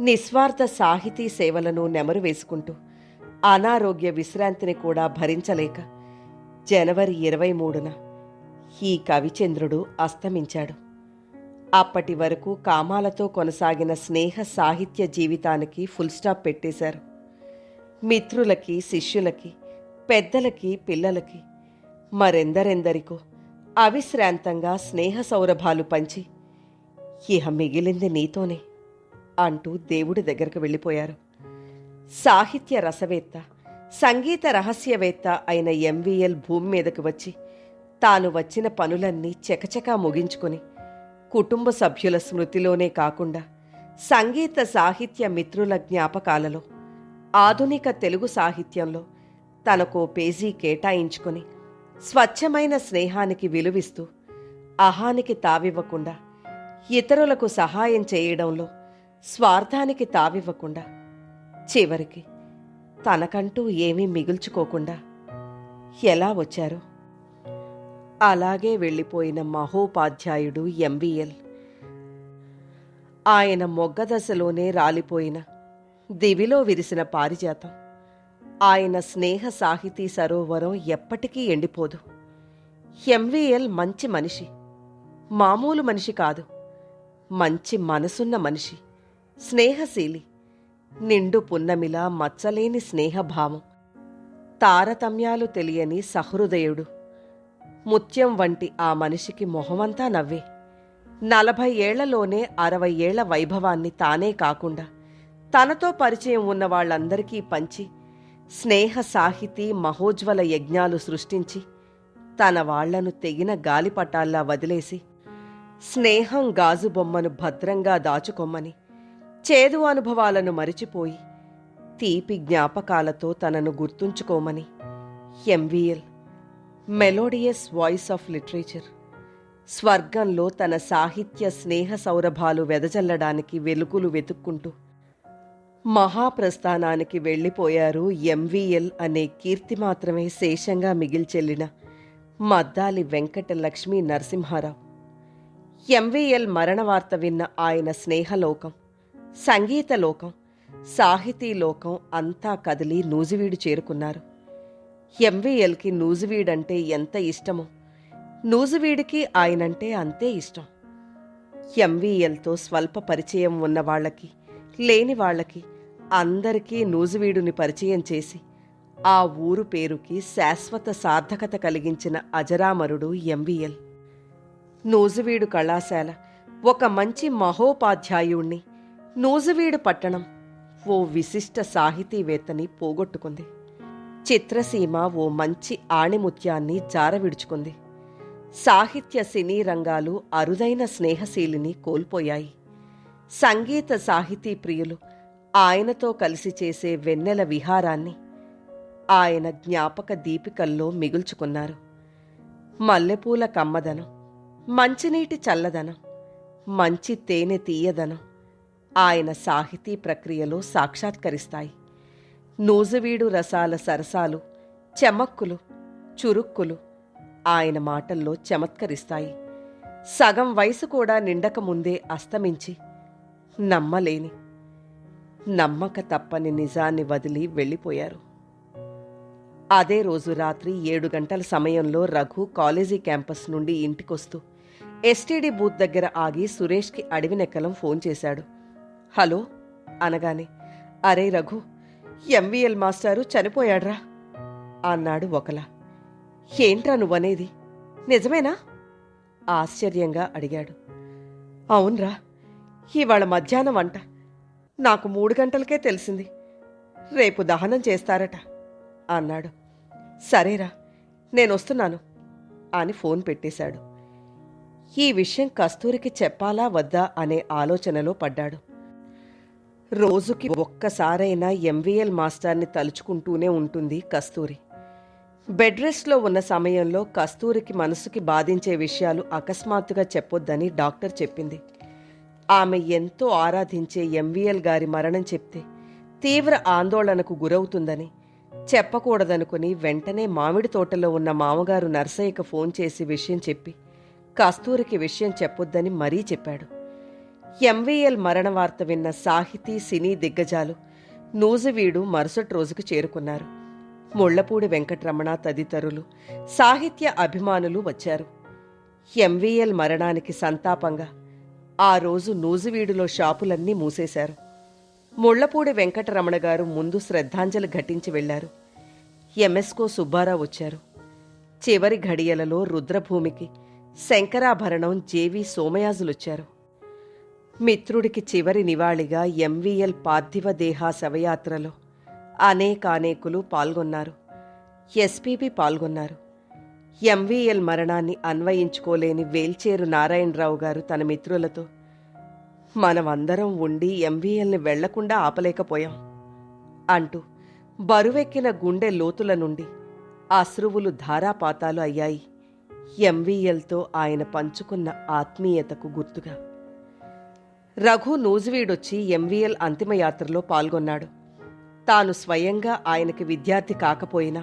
నిస్వార్థ సాహితీ సేవలను నెమరు వేసుకుంటూ అనారోగ్య విశ్రాంతిని కూడా భరించలేక జనవరి 23న ఈ కవిచంద్రుడు అస్తమించాడు. అప్పటి వరకు కామాలతో కొనసాగిన స్నేహ సాహిత్య జీవితానికి ఫుల్ స్టాప్ పెట్టేశారు. మిత్రులకి, శిష్యులకి, పెద్దలకి, పిల్లలకి, మరెందరెందరికో అవిశ్రాంతంగా స్నేహ సౌరభాలు పంచి ఇహ మిగిలింది నీతోనే అంటూ దేవుడి దగ్గరకు వెళ్ళిపోయారు. సాహిత్య రసవేత్త, సంగీత రహస్యవేత్త అయిన ఎంవీఎల్ భూమి మీదకు వచ్చి తాను వచ్చిన పనులన్నీ చకచకా ముగించుకుని కుటుంబ సభ్యుల స్మృతిలోనే కాకుండా సంగీత సాహిత్య మిత్రుల జ్ఞాపకాలలో, ఆధునిక తెలుగు సాహిత్యంలో తనకో పేజీ కేటాయించుకొని స్వచ్ఛమైన స్నేహానికి విలువిస్తూ అహానికి తావివ్వకుండా, ఇతరులకు సహాయం చేయడంలో స్వార్థానికి తావివ్వకుండా, చివరికి తనకంటూ ఏమీ మిగుల్చుకోకుండా ఎలా వచ్చారో అలాగే వెళ్ళిపోయిన మహోపాధ్యాయుడు ఎంవీఎల్. ఆయన మొగ్గదశలోనే రాలిపోయిన, దివిలో విరిసిన పారిజాతం. ఆయన స్నేహ సాహితీ సరోవరం ఎప్పటికీ ఎండిపోదు. ఎంవీఎల్ మంచి మనిషి, మామూలు మనిషి కాదు, మంచి మనసున్న మనిషి, స్నేహశీలి, నిండు పున్నమిలా మచ్చలేని స్నేహభావం, తారతమ్యాలు తెలియని సహృదయుడు. ముత్యం వంటి ఆ మనిషికి మొహమంతా నవ్వే. 40 ఏళ్లలోనే 60 ఏళ్ల వైభవాన్ని తానే కాకుండా తనతో పరిచయం ఉన్న వాళ్లందరికీ పంచి, స్నేహ సాహితీ మహోజ్వల యజ్ఞాలు సృష్టించి, తన వాళ్లను తెగిన గాలిపటాల్లా వదిలేసి, స్నేహం గాజు బొమ్మను భద్రంగా దాచుకొమ్మని, చేదు అనుభవాలను మరిచిపోయి తీపి జ్ఞాపకాలతో తనను గుర్తుంచుకోమని MVL, melodious voice of literature, స్వర్గంలో తన సాహిత్య స్నేహ సౌరభాలు వెదజల్లడానికి వెలుగులు వెతుక్కుంటూ మహాప్రస్థానానికి వెళ్ళిపోయారు. ఎంవీఎల్ అనే కీర్తి మాత్రమే శేషంగా మిగిల్చెల్లిన మద్దాలి వెంకట లక్ష్మీ నరసింహారావు. ఎంవీఎల్ మరణవార్త విన్న ఆయన స్నేహలోకం, సంగీతలోకం, సాహితీలోకం అంతా కదిలి నూజివీడు చేరుకున్నారు. ఎంవీఎల్కి నూజివీడంటే ఎంత ఇష్టమో, నూజివీడికి ఆయనంటే అంతే ఇష్టం. ఎంవీఎల్తో స్వల్ప పరిచయం ఉన్నవాళ్లకి, లేని వాళ్లకి అందరికీ నూజివీడుని పరిచయం చేసి ఆ ఊరు పేరుకి శాశ్వత సార్థకత కలిగించిన అజరామరుడు ఎంవీఎల్. నూజివీడు కళాశాల ఒక మంచి మహోపాధ్యాయుణ్ణి, నూజివీడు పట్టణం ఓ విశిష్ట సాహితీవేత్తని పోగొట్టుకుంది. చిత్రసీమ ఓ మంచి ఆణిముత్యాన్ని జారవిడుచుకుంది. సాహిత్య సినీ రంగాలు అరుదైన స్నేహశీలిని కోల్పోయాయి. సంగీత సాహితీ ప్రియులు ఆయనతో కలిసి చేసే వెన్నెల విహారాన్ని ఆయన జ్ఞాపక దీపికల్లో మిగుల్చుకున్నారు. మల్లెపూల కమ్మదనం, మంచినీటి చల్లదనం, మంచి తేనె తీయదనం ఆయన సాహితీ ప్రక్రియలో సాక్షాత్కరిస్తాయి. నూజివీడు రసాల సరసాలు, చెమక్కులు, చురుక్కులు ఆయన మాటల్లో చమత్కరిస్తాయి. సగం వయసు కూడా నిండకముందే అస్తమించి నమ్మలేని, నమ్మక తప్పని నిజాన్ని వదిలి వెళ్ళిపోయారు. అదే రోజు రాత్రి 7 గంటల సమయంలో రఘు కాలేజీ క్యాంపస్ నుండి ఇంటికొస్తూ ఎస్టీడీ బూత్ దగ్గర ఆగి సురేష్కి అడవినెక్కలం ఫోన్ చేశాడు. హలో అనగానే, అరే రఘు, ఎంవీఎల్ మాస్టారు చనిపోయాడ్రా అన్నాడు ఒకలా. ఏంట్రా నువ్వనేది, నిజమేనా ఆశ్చర్యంగా అడిగాడు. అవునరా, ఇవాళ మధ్యాహ్నం అంట. నాకు 3 గంటలకే తెలిసింది. రేపు దహనం చేస్తారట అన్నాడు. సరేరా, నేనొస్తున్నాను అని ఫోన్ పెట్టేశాడు. ఈ విషయం కస్తూరికి చెప్పాలా వద్దా అనే ఆలోచనలో పడ్డాడు. రోజుకి ఒక్కసారైనా ఎంవీఎల్ మాస్టర్ని తలుచుకుంటూనే ఉంటుంది కస్తూరి. బెడ్ రెస్ట్లో ఉన్న సమయంలో కస్తూరికి మనసుకి బాధించే విషయాలు అకస్మాత్తుగా చెప్పొద్దని డాక్టర్ చెప్పింది. ఆమె ఎంతో ఆరాధించే ఎంవీఎల్ గారి మరణం చెప్తే తీవ్ర ఆందోళనకు గురవుతుందని చెప్పకూడదనుకుని వెంటనే మామిడి తోటలో ఉన్న మామగారు నర్సయ్యకు ఫోన్ చేసి విషయం చెప్పి కస్తూరికి విషయం చెప్పొద్దని మరీ చెప్పాడు. ఎంవీఎల్ మరణ వార్త విన్న సాహితీ సినీ దిగ్గజాలు నూజివీడు మరుసటి రోజుకు చేరుకున్నారు. ముళ్లపూడి వెంకటరమణ తదితరులు సాహిత్య అభిమానులు వచ్చారు. ఎంవీఎల్ మరణానికి సంతాపంగా ఆ రోజు నూజివీడులో షాపులన్నీ మూసేశారు. ముళ్లపూడి వెంకటరమణ గారు ముందు శ్రద్ధాంజలి ఘటించి వెళ్లారు. ఎంఎస్కో సుబ్బారావు వచ్చారు. చివరి ఘడియలలో రుద్రభూమికి శంకరాభరణం జేవి సోమయాజులొచ్చారు. మిత్రుడికి చివరి నివాళిగా ఎంవీఎల్ పార్థివ దేహా శవయాత్రలో అనేకానేకులు పాల్గొన్నారు. ఎస్పీబీ పాల్గొన్నారు. ఎంవీఎల్ మరణాన్ని అన్వయించుకోలేని వేల్చేరు నారాయణరావు గారు తన మిత్రులతో, మనమందరం ఉండి ఎంవీఎల్ని వెళ్లకుండా ఆపలేకపోయాం అంటూ బరువెక్కిన గుండె లోతుల నుండి అశ్రువులు ధారాపాతాలు అయ్యాయి ఎంవీఎల్తో ఆయన పంచుకున్న ఆత్మీయతకు గుర్తుగా. రఘు నూజివీడొచ్చి ఎంవీఎల్ అంతిమయాత్రలో పాల్గొన్నాడు. తాను స్వయంగా ఆయనకి విద్యార్థి కాకపోయినా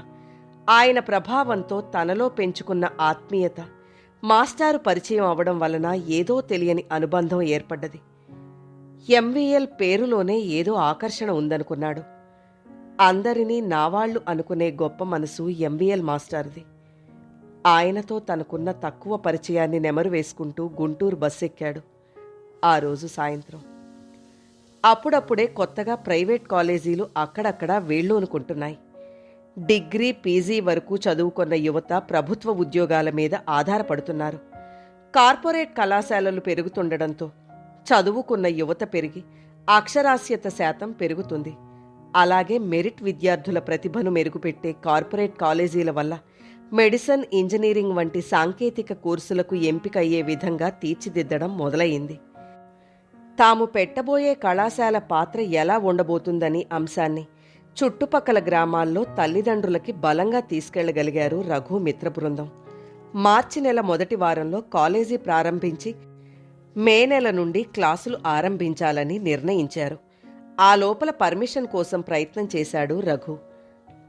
ఆయన ప్రభావంతో తనలో పెంచుకున్న ఆత్మీయత మాస్టారు పరిచయం అవడం వలన ఏదో తెలియని అనుబంధం ఏర్పడ్డది. ఎంవీఎల్ పేరులోనే ఏదో ఆకర్షణ ఉందనుకున్నాడు. అందరినీ నావాళ్లు అనుకునే గొప్ప మనసు ఎంవీఎల్ మాస్టార్ది. ఆయనతో తనకున్న తక్కువ పరిచయాన్ని నెమరు వేసుకుంటూ గుంటూరు బస్సు ఎక్కాడు. ఆ రోజు సాయంత్రం. అప్పుడప్పుడే కొత్తగా ప్రైవేట్ కాలేజీలు అక్కడక్కడా వేళ్ళూనుకుంటున్నాయి. డిగ్రీ, పీజీ వరకు చదువుకున్న యువత ప్రభుత్వ ఉద్యోగాల మీద ఆధారపడుతున్నారు. కార్పొరేట్ కళాశాలలు పెరుగుతుండడంతో చదువుకున్న యువత పెరిగి అక్షరాస్యత శాతం పెరుగుతుంది. అలాగే మెరిట్ విద్యార్థుల ప్రతిభను మెరుగుపెట్టే కార్పొరేట్ కాలేజీల వల్ల మెడిసిన్, ఇంజనీరింగ్ వంటి సాంకేతిక కోర్సులకు ఎంపికయ్యే విధంగా తీర్చిదిద్దడం మొదలయ్యింది. తాము పెట్టబోయే కళాశాల పాత్ర ఎలా ఉండబోతుందని అంశాన్ని చుట్టుపక్కల గ్రామాల్లో తల్లిదండ్రులకి బలంగా తీసుకెళ్లగలిగారు రఘు మిత్ర బృందం. మార్చి నెల మొదటి వారంలో కాలేజీ ప్రారంభించి మే నెల నుండి క్లాసులు ఆరంభించాలని నిర్ణయించారు. ఆ లోపల పర్మిషన్ కోసం ప్రయత్నం చేశాడు రఘు.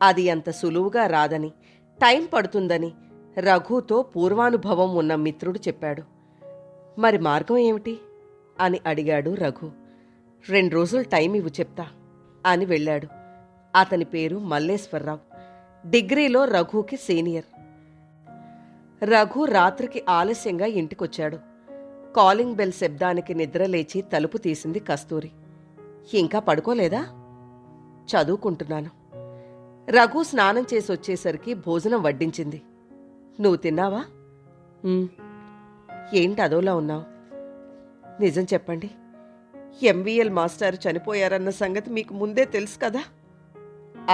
అది అంత సులువుగా రాదని, టైం పడుతుందని రఘుతో పూర్వానుభవం ఉన్న మిత్రుడు చెప్పాడు. మరి మార్గం ఏమిటి అని అడిగాడు రఘు. 2 రోజులు టైం ఇవ్వు చెప్తా అని వెళ్ళాడు. అతని పేరు మల్లేశ్వరరావు. డిగ్రీలో రఘుకి సీనియర్. రఘు రాత్రికి ఆలస్యంగా ఇంటికొచ్చాడు. కాలింగ్ బెల్ శబ్దానికి నిద్రలేచి తలుపు తీసింది కస్తూరి. ఇంకా పడుకోలేదా? చదువుకుంటున్నాను. రఘు స్నానం చేసి వచ్చేసరికి భోజనం వడ్డించింది. నువ్వు తిన్నావా? ఏంటి అదోలా ఉన్నావు? నిజం చెప్పండి, ఎంవీఎల్ మాస్టారు చనిపోయారన్న సంగతి మీకు ముందే తెలుసు కదా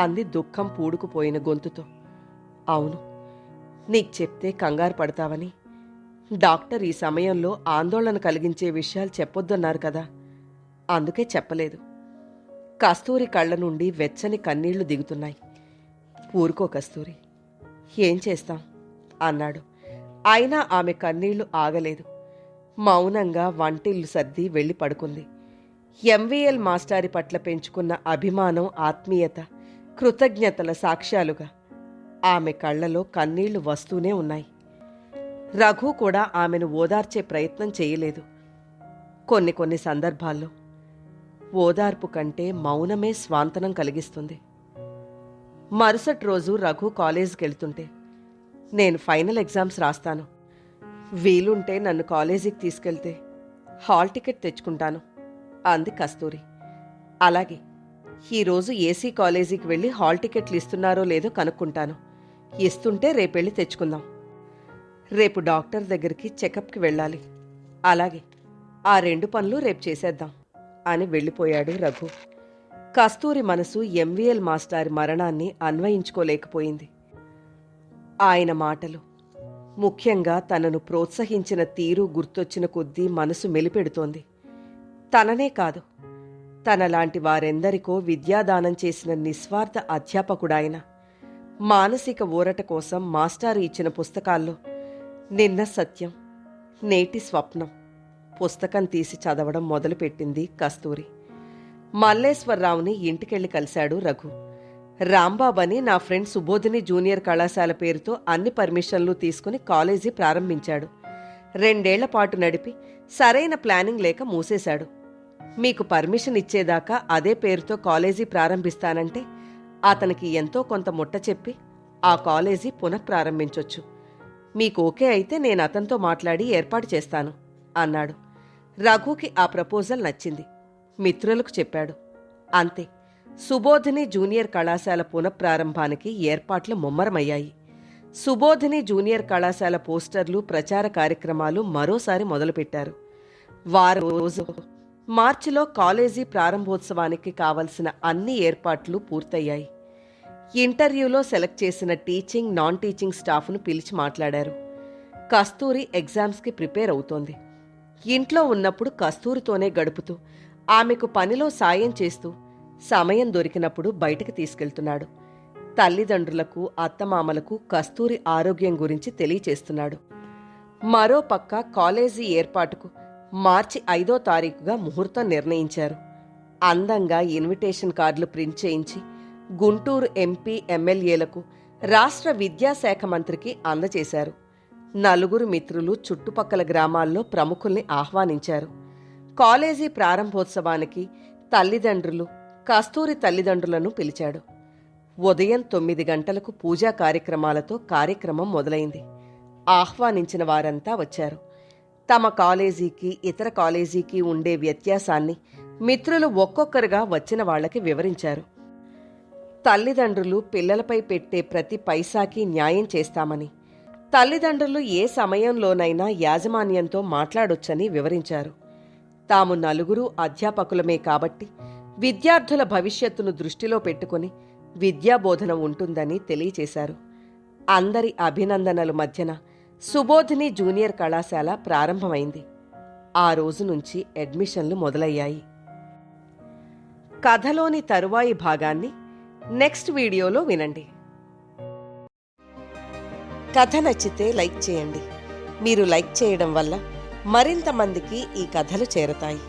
అంది దుఃఖం పూడుకుపోయిన గొంతుతో. అవును, నీకు చెప్తే కంగారు పడతావని డాక్టర్ ఈ సమయంలో ఆందోళన కలిగించే విషయాలు చెప్పొద్దన్నారు కదా, అందుకే చెప్పలేదు. కస్తూరి కళ్ళ నుండి వెచ్చని కన్నీళ్లు దిగుతున్నాయి. ఊరుకో కస్తూరి, ఏం చేస్తాం అన్నాడు. అయినా ఆమె కన్నీళ్లు ఆగలేదు. మౌనంగా వంటిల్లు సర్ది వెళ్ళి పడుకుంది. ఎంవీఎల్ మాస్టారి పట్ల పెంచుకున్న అభిమానం, ఆత్మీయత, కృతజ్ఞతల సాక్ష్యాలుగా ఆమె కళ్లలో కన్నీళ్లు వస్తూనే ఉన్నాయి. రఘు కూడా ఆమెను ఓదార్చే ప్రయత్నం చేయలేదు. కొన్ని సందర్భాల్లో ఓదార్పు కంటే మౌనమే స్వాంతనం కలిగిస్తుంది. మరుసటి రోజు రఘు కాలేజీకి వెళ్తుంటే, నేను ఫైనల్ ఎగ్జామ్స్ రాస్తాను, వీలుంటే నన్ను కాలేజీకి తీసుకెళ్తే హాల్ టికెట్ తెచ్చుకుంటాను అంది కస్తూరి. అలాగే, ఈరోజు ఏసీ కాలేజీకి వెళ్ళి హాల్ టికెట్లు ఇస్తున్నారో లేదో కనుక్కుంటాను. ఇస్తుంటే రేపెళ్ళి తెచ్చుకుందాం. రేపు డాక్టర్ దగ్గరికి చెకప్కి వెళ్ళాలి. అలాగే, ఆ 2 పనులు రేపు చేసేద్దాం అని వెళ్ళిపోయాడు రఘు. కస్తూరి మనసు ఎంవీఎల్ మాస్టారి మరణాన్ని అన్వయించుకోలేకపోయింది. ఆయన మాటలు, ముఖ్యంగా తనను ప్రోత్సహించిన తీరు గుర్తొచ్చిన కొద్దీ మనసు మెలిపెడుతోంది. తననే కాదు, తనలాంటి వారెందరికో విద్యాదానం చేసిన నిస్వార్థ అధ్యాపకుడాయన. మానసిక ఊరట కోసం మాస్టారు ఇచ్చిన పుస్తకాల్లో నిన్న సత్యం, నేటి స్వప్నం పుస్తకం తీసి చదవడం మొదలుపెట్టింది కస్తూరి. మల్లేశ్వరరావుని ఇంటికెళ్ళి కలిశాడు రఘు. రాంబాబని నా ఫ్రెండ్ సుబోధిని జూనియర్ కళాశాల పేరుతో అన్ని పర్మిషన్లు తీసుకుని కాలేజీ ప్రారంభించాడు. 2 ఏళ్ల పాటు నడిపి సరైన ప్లానింగ్ లేక మూసేశాడు. మీకు పర్మిషన్ ఇచ్చేదాకా అదే పేరుతో కాలేజీ ప్రారంభిస్తానంటే అతనికి ఎంతో కొంత ముట్ట చెప్పి ఆ కాలేజీ పునఃప్రారంభించొచ్చు. మీకు ఓకే అయితే నేను అతనితో మాట్లాడి ఏర్పాటు చేస్తాను అన్నాడు. రఘుకి ఆ ప్రపోజల్ నచ్చింది. మిత్రులకు చెప్పాడు. అంతే, సుబోధిని జూనియర్ కళాశాల పునఃప్రారంభానికి ఏర్పాట్లు ముమ్మరమయ్యాయి. సుబోధిని జూనియర్ కళాశాల పోస్టర్లు, ప్రచార కార్యక్రమాలు మరోసారి మొదలుపెట్టారు. వారం రోజు మార్చిలో కాలేజీ ప్రారంభోత్సవానికి కావలసిన అన్ని ఏర్పాట్లు పూర్తయ్యాయి. ఇంటర్వ్యూలో సెలెక్ట్ చేసిన టీచింగ్, నాన్ టీచింగ్ స్టాఫ్ను పిలిచి మాట్లాడారు. కస్తూరి ఎగ్జామ్స్కి ప్రిపేర్ అవుతోంది. ఇంట్లో ఉన్నప్పుడు కస్తూరితోనే గడుపుతూ, ఆమెకు పనిలో సాయం చేస్తూ సమయం దొరికినప్పుడు బయటకు తీసుకెళ్తున్నాడు. తల్లిదండ్రులకు, అత్తమామలకు కస్తూరి ఆరోగ్యం గురించి తెలియచేస్తున్నాడు. మరోపక్క కాలేజీ ఏర్పాటుకు మార్చి 5వ తారీఖుగా ముహూర్తం నిర్ణయించారు. అందంగా ఇన్విటేషన్ కార్డులు ప్రింట్ చేయించి గుంటూరు ఎంపీ, ఎమ్మెల్యేలకు, రాష్ట్ర విద్యాశాఖ మంత్రికి అందజేశారు. నలుగురు మిత్రులు చుట్టుపక్కల గ్రామాల్లో ప్రముఖుల్ని ఆహ్వానించారు. కాలేజీ ప్రారంభోత్సవానికి తల్లిదండ్రులు, కస్తూరి తల్లిదండ్రులను పిలిచాడు. ఉదయం 9 గంటలకు పూజా కార్యక్రమాలతో కార్యక్రమం మొదలైంది. ఆహ్వానించిన వారంతా వచ్చారు. తమ కాలేజీకి, ఇతర కాలేజీకి ఉండే వ్యత్యాసాన్ని మిత్రులు ఒక్కొక్కరుగా వచ్చిన వాళ్లకి వివరించారు. తల్లిదండ్రులు పిల్లలపై పెట్టే ప్రతి పైసాకి న్యాయం చేస్తామని, తల్లిదండ్రులు ఏ సమయంలోనైనా యాజమాన్యంతో మాట్లాడొచ్చని వివరించారు. తాము నలుగురు అధ్యాపకులమే కాబట్టి విద్యార్థుల భవిష్యత్తును దృష్టిలో పెట్టుకుని విద్యాబోధన ఉంటుందని తెలియచేశారు. అందరి అభినందనల మధ్యన సుబోధిని జూనియర్ కళాశాల ప్రారంభమైంది. ఆ రోజు నుంచి అడ్మిషన్లు మొదలయ్యాయి. కథలోని తరువాయి భాగాన్ని నెక్స్ట్ వీడియోలో వినండి. కథ నచ్చితే లైక్ చేయండి. మీరు లైక్ చేయడం వల్ల మరింత మందికి ఈ కథలు చేరతాయి.